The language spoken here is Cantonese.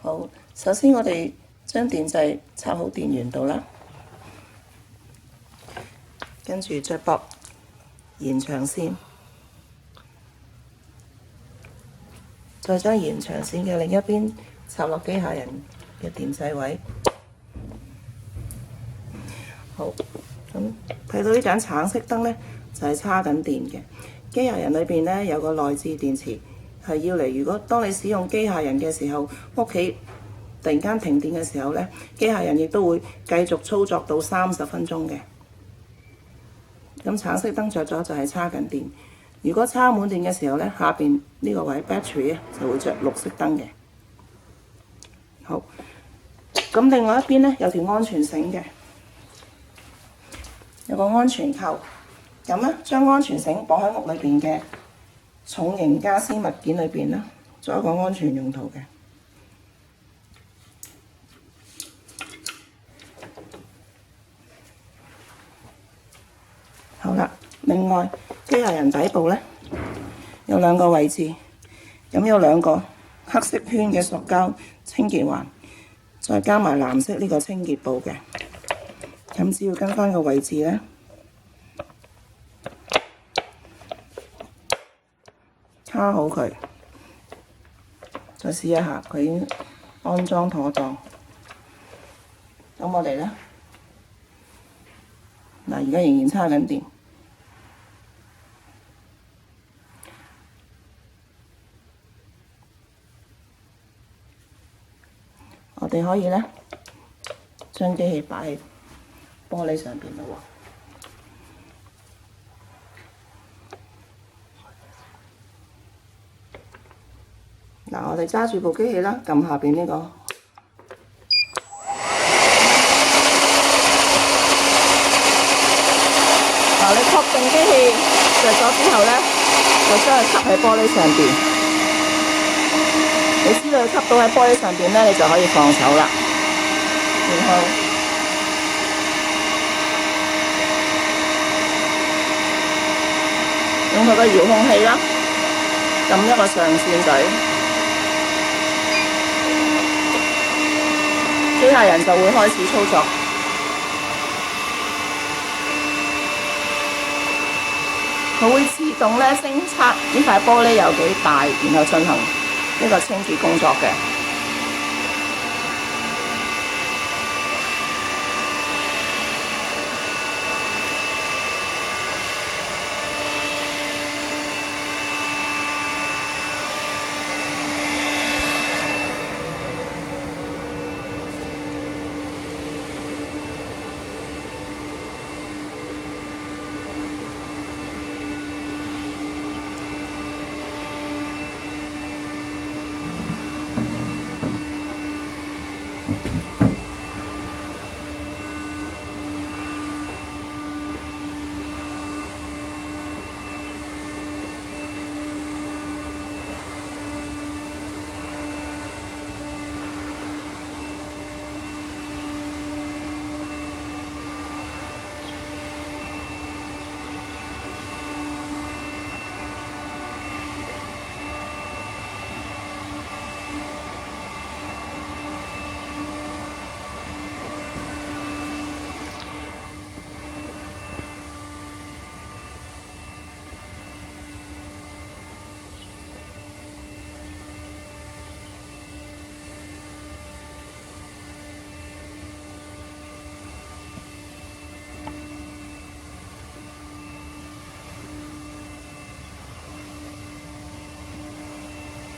好，首先我哋將電掣插好電源度啦，跟住再駁延長線，再將延長線嘅另一邊插落機械人嘅電掣位。好，咁睇到呢盞橙色燈呢，就係叉緊電嘅。機械人裏邊呢，有個內置電池，係要嚟如果當你使用機械人嘅時候，屋企突然間停電嘅時候呢，機械人亦都會繼續操作到30分鐘嘅。咁橙色燈着咗就係叉緊電。如果叉滿電嘅時候呢，下邊呢個位 battery 就會着綠色燈嘅。好，咁另外一邊呢，有條安全繩嘅。有個安全扣，咁咧將安全繩綁喺屋裏邊嘅重型家私物件裏邊啦，做一個安全用途嘅。好啦，另外機械人底部咧有兩個位置，咁有兩個黑色圈嘅塑膠清潔環，再加埋藍色呢個清潔布嘅。咁只要跟翻個位置咧，卡好佢，再試一下佢已經安裝妥當。咁我哋咧，嗱而家仍然叉緊電，我哋可以咧將機器擺喺玻璃上邊咯喎。嗱，我哋揸住部機器啦，撳下邊呢個。嗱，你確定機器着咗之後咧，就將佢吸喺玻璃上邊。你知道佢吸到喺玻璃上邊咧，你就可以放手啦。然後用佢個遙控器啦，撳一個上線嘴，機械人就會開始操作。佢會自動咧偵測呢塊玻璃有幾大，然後進行呢個清潔工作嘅。